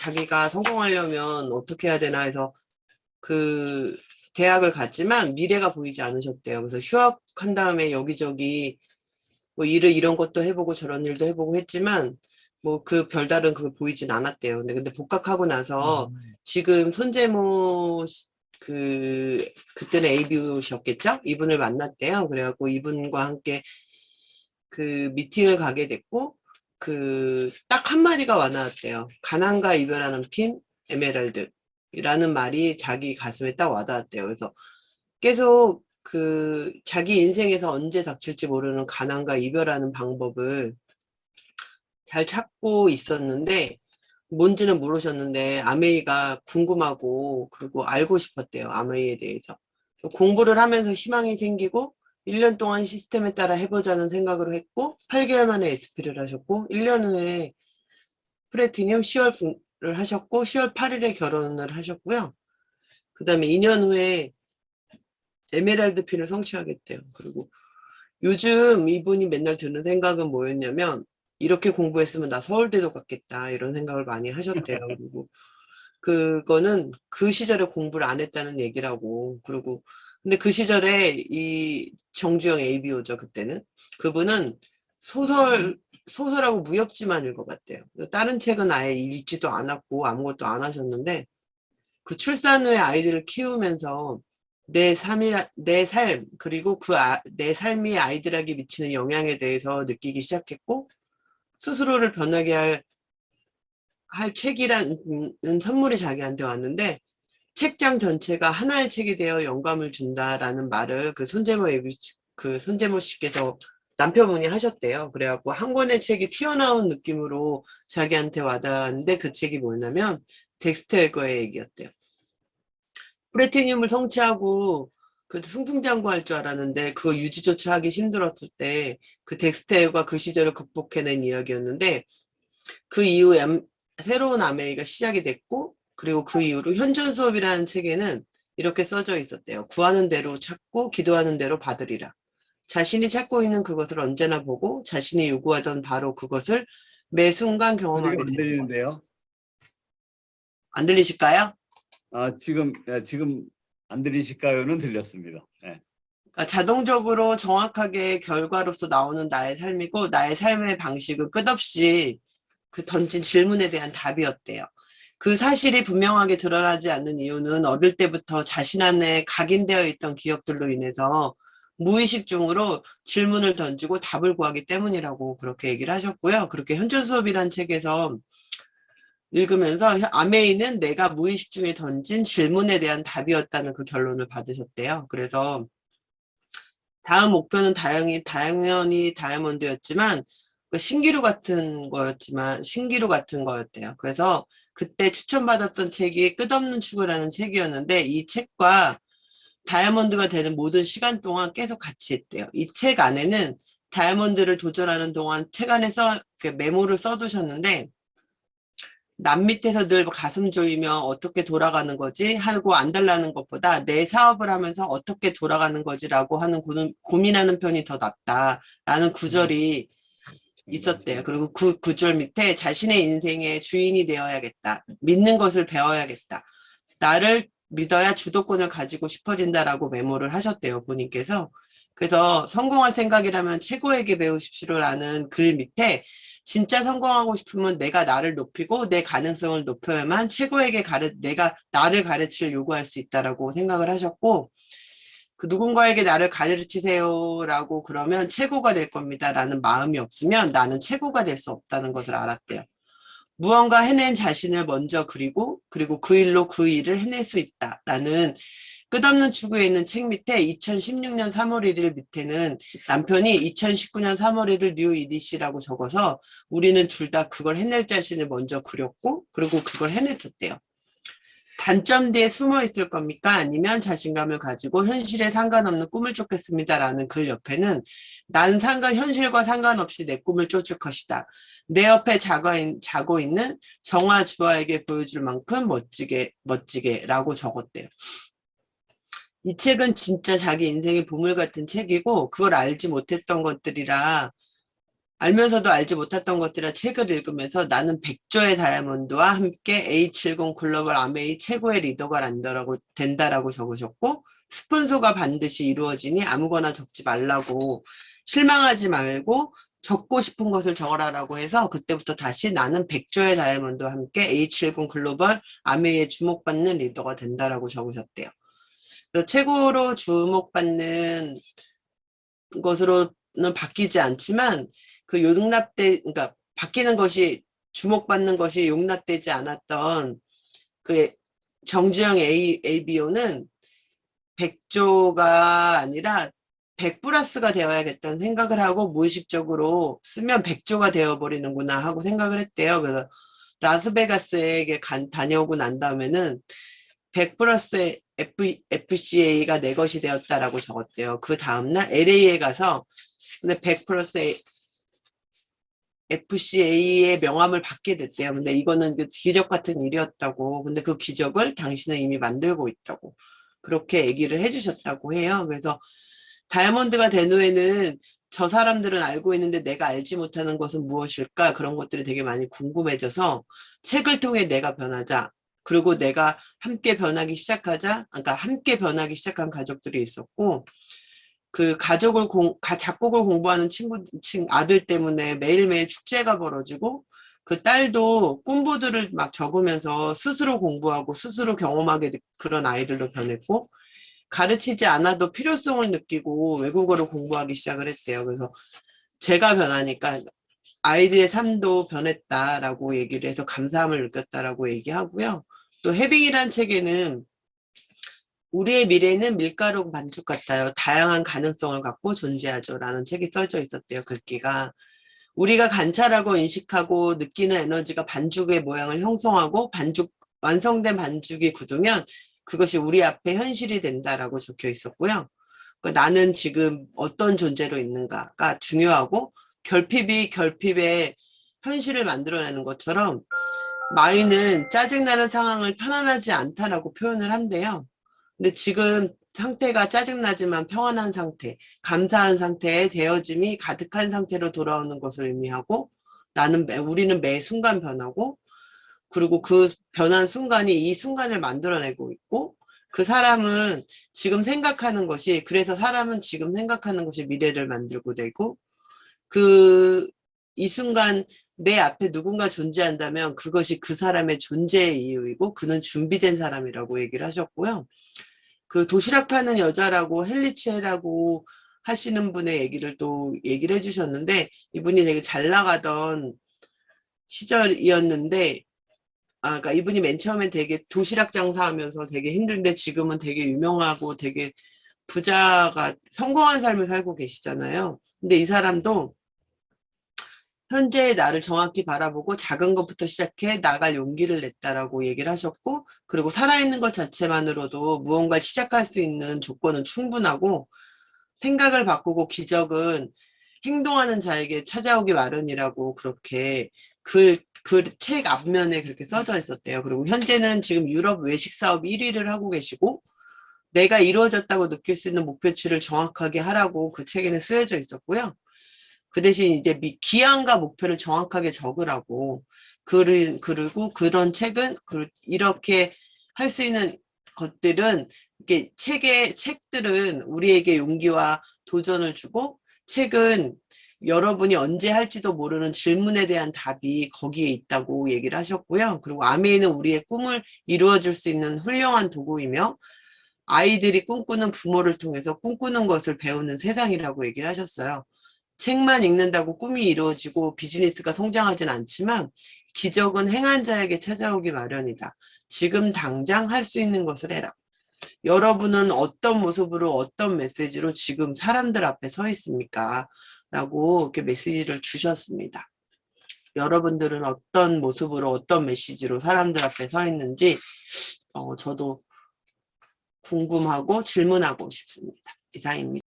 자기가 성공하려면 어떻게 해야 되나 해서 그 대학을 갔지만 미래가 보이지 않으셨대요. 그래서 휴학한 다음에 여기저기 뭐 일을 이런 것도 해보고 저런 일도 해보고 했지만 뭐 그 별다른 그거 보이진 않았대요. 근데 복학하고 나서 지금 손재모 그때는 ABU셨겠죠? 이분을 만났대요. 그래갖고 이분과 함께 그 미팅을 가게 됐고 그 딱 한마디가 와닿았대요. 가난과 이별하는 핀 에메랄드라는 말이 자기 가슴에 딱 와닿았대요. 그래서 계속 그 자기 인생에서 언제 닥칠지 모르는 가난과 이별하는 방법을 잘 찾고 있었는데 뭔지는 모르셨는데 아메이가 궁금하고 그리고 알고 싶었대요. 아메이에 대해서. 공부를 하면서 희망이 생기고 1년 동안 시스템에 따라 해보자는 생각으로 했고 8개월 만에 SP를 하셨고 1년 후에 플래티늄 10월을 하셨고 10월 8일에 결혼을 하셨고요. 그 다음에 2년 후에 에메랄드 핀을 성취하겠대요. 그리고 요즘 이분이 맨날 드는 생각은 뭐였냐면 이렇게 공부했으면 나 서울대도 갔겠다 이런 생각을 많이 하셨대요. 그리고 그거는 그 시절에 공부를 안 했다는 얘기라고. 그리고 근데 그 시절에 이 정주영 ABO죠 그때는 그분은 소설하고 무협지만 읽어봤대요. 다른 책은 아예 읽지도 않았고 아무것도 안 하셨는데 그 출산 후에 아이들을 키우면서 내 삶, 그리고 내 삶이 아이들에게 미치는 영향에 대해서 느끼기 시작했고, 스스로를 변하게 할 책이라는 선물이 자기한테 왔는데, 책장 전체가 하나의 책이 되어 영감을 준다라는 말을 손재모 씨께서 남편분이 하셨대요. 그래갖고 한 권의 책이 튀어나온 느낌으로 자기한테 와닿았는데 그 책이 뭐냐면, 덱스터 에거의 얘기였대요. 플래티늄을 성취하고 그 승승장구할 줄 알았는데 그거 유지조차 하기 힘들었을 때 그 덱스터가 그 시절을 극복해낸 이야기였는데 그 이후에 새로운 아메리가 시작이 됐고 그리고 그 이후로 현존수업이라는 책에는 이렇게 써져 있었대요. 구하는 대로 찾고 기도하는 대로 받으리라. 자신이 찾고 있는 그것을 언제나 보고 자신이 요구하던 바로 그것을 매 순간 경험하게 소리가 안 되는 것. 들리는데요. 안 들리실까요? 지금 안 들리실까요는 들렸습니다. 네. 그러니까 자동적으로 정확하게 결과로서 나오는 나의 삶이고 나의 삶의 방식은 끝없이 그 던진 질문에 대한 답이었대요. 그 사실이 분명하게 드러나지 않는 이유는 어릴 때부터 자신 안에 각인되어 있던 기억들로 인해서 무의식 중으로 질문을 던지고 답을 구하기 때문이라고 그렇게 얘기를 하셨고요. 그렇게 현존수업이라는 책에서 읽으면서 아메이는 내가 무의식 중에 던진 질문에 대한 답이었다는 그 결론을 받으셨대요. 그래서 다음 목표는 당연히 다이아몬드였지만 신기루 같은 거였대요. 그래서 그때 추천받았던 책이 끝없는 추구라는 책이었는데 이 책과 다이아몬드가 되는 모든 시간 동안 계속 같이 했대요. 이 책 안에는 다이아몬드를 도전하는 동안 책 안에서 메모를 써두셨는데 남 밑에서 늘 가슴 조이며 어떻게 돌아가는 거지 하고 안달나는 것보다 내 사업을 하면서 어떻게 돌아가는 거지라고 하는 고민하는 편이 더 낫다라는 구절이 있었대요. 그리고 그 구절 밑에 자신의 인생의 주인이 되어야겠다. 믿는 것을 배워야겠다. 나를 믿어야 주도권을 가지고 싶어진다라고 메모를 하셨대요. 본인께서. 그래서 성공할 생각이라면 최고에게 배우십시오라는 글 밑에 진짜 성공하고 싶으면 내가 나를 높이고 내 가능성을 높여야만 최고에게 내가 나를 가르칠 요구할 수 있다라고 생각을 하셨고 그 누군가에게 나를 가르치세요라고 그러면 최고가 될 겁니다라는 마음이 없으면 나는 최고가 될 수 없다는 것을 알았대요. 무언가 해낸 자신을 먼저 그리고 그 일로 그 일을 해낼 수 있다라는 끝없는 추구에 있는 책 밑에 2016년 3월 1일 밑에는 남편이 2019년 3월 1일 뉴 EDC라고 적어서 우리는 둘 다 그걸 해낼 자신을 먼저 그렸고 그리고 그걸 해냈었대요. 단점 뒤에 숨어 있을 겁니까? 아니면 자신감을 가지고 현실에 상관없는 꿈을 쫓겠습니다라는 글 옆에는 나는 현실과 상관없이 내 꿈을 쫓을 것이다. 내 옆에 자고 있는 정화 주아에게 보여줄 만큼 멋지게라고 적었대요. 이 책은 진짜 자기 인생의 보물 같은 책이고 그걸 알지 못했던 것들이라 알면서도 알지 못했던 것들이라 책을 읽으면서 나는 100조의 다이아몬드와 함께 A70 글로벌 아메이 최고의 리더가 된다라고 적으셨고, 스폰서가 반드시 이루어지니 아무거나 적지 말라고, 실망하지 말고 적고 싶은 것을 적어라라고 해서 그때부터 다시 나는 100조의 다이아몬드와 함께 A70 글로벌 아메이에 주목받는 리더가 된다라고 적으셨대요. 그래서 최고로 주목받는 것으로는 바뀌지 않지만 그러니까 바뀌는 것이 주목받는 것이 용납되지 않았던 그 정주영 ABO는 100조가 아니라 100 플러스가 되어야겠다는 생각을 하고 무의식적으로 쓰면 100조가 되어버리는구나 하고 생각을 했대요. 그래서 라스베가스에 다녀오고 난 다음에는 100 플러스 FCA가 내 것이 되었다라고 적었대요. 그 다음날 LA에 가서 근데 100 플러스 FCA의 명함을 받게 됐대요. 근데 이거는 그 기적 같은 일이었다고. 근데 그 기적을 당신은 이미 만들고 있다고. 그렇게 얘기를 해주셨다고 해요. 그래서 다이아몬드가 된 후에는 저 사람들은 알고 있는데 내가 알지 못하는 것은 무엇일까? 그런 것들이 되게 많이 궁금해져서 책을 통해 내가 변하자. 그리고 내가 함께 변하기 시작하자. 그러니까 함께 변하기 시작한 가족들이 있었고, 그 작곡을 공부하는 아들 때문에 매일매일 축제가 벌어지고, 그 딸도 꿈보드를 막 적으면서 스스로 공부하고 스스로 경험하게 그런 아이들로 변했고, 가르치지 않아도 필요성을 느끼고 외국어를 공부하기 시작을 했대요. 그래서 제가 변하니까 아이들의 삶도 변했다라고 얘기를 해서 감사함을 느꼈다라고 얘기하고요. 또 해빙이란 책에는 우리의 미래는 밀가루 반죽 같아요. 다양한 가능성을 갖고 존재하죠. 라는 책이 써져 있었대요. 글귀가. 우리가 관찰하고 인식하고 느끼는 에너지가 반죽의 모양을 형성하고 완성된 반죽이 굳으면 그것이 우리 앞에 현실이 된다라고 적혀 있었고요. 나는 지금 어떤 존재로 있는가가 중요하고 결핍이 결핍의 현실을 만들어내는 것처럼 마위는 짜증나는 상황을 편안하지 않다라고 표현을 한대요. 근데 지금 상태가 짜증나지만 평안한 상태, 감사한 상태에 되어짐이 가득한 상태로 돌아오는 것을 의미하고 우리는 매 순간 변하고 그리고 그 변한 순간이 이 순간을 만들어내고 있고 그 사람은 지금 생각하는 것이 그래서 사람은 지금 생각하는 것이 미래를 만들고 되고 이 순간 내 앞에 누군가 존재한다면 그것이 그 사람의 존재의 이유이고 그는 준비된 사람이라고 얘기를 하셨고요. 그 도시락 파는 여자라고 헬리체라고 하시는 분의 얘기를 해주셨는데 이분이 되게 잘 나가던 시절이었는데 그러니까 이분이 맨 처음엔 되게 도시락 장사하면서 되게 힘든데 지금은 되게 유명하고 되게 부자가 성공한 삶을 살고 계시잖아요. 근데 이 사람도 현재의 나를 정확히 바라보고 작은 것부터 시작해 나갈 용기를 냈다라고 얘기를 하셨고 그리고 살아있는 것 자체만으로도 무언가 시작할 수 있는 조건은 충분하고 생각을 바꾸고 기적은 행동하는 자에게 찾아오기 마련이라고 그렇게 그 책 앞면에 그렇게 써져 있었대요. 그리고 현재는 지금 유럽 외식 사업 1위를 하고 계시고 내가 이루어졌다고 느낄 수 있는 목표치를 정확하게 하라고 그 책에는 쓰여져 있었고요. 그 대신 이제 기한과 목표를 정확하게 적으라고 그리고 그런 책은 이렇게 할 수 있는 것들은 이렇게 책들은 우리에게 용기와 도전을 주고 책은 여러분이 언제 할지도 모르는 질문에 대한 답이 거기에 있다고 얘기를 하셨고요. 그리고 아메이는 우리의 꿈을 이루어줄 수 있는 훌륭한 도구이며 아이들이 꿈꾸는 부모를 통해서 꿈꾸는 것을 배우는 세상이라고 얘기를 하셨어요. 책만 읽는다고 꿈이 이루어지고 비즈니스가 성장하진 않지만 기적은 행한 자에게 찾아오기 마련이다. 지금 당장 할 수 있는 것을 해라. 여러분은 어떤 모습으로 어떤 메시지로 지금 사람들 앞에 서 있습니까? 라고 이렇게 메시지를 주셨습니다. 여러분들은 어떤 모습으로 어떤 메시지로 사람들 앞에 서 있는지 저도 궁금하고 질문하고 싶습니다. 이상입니다.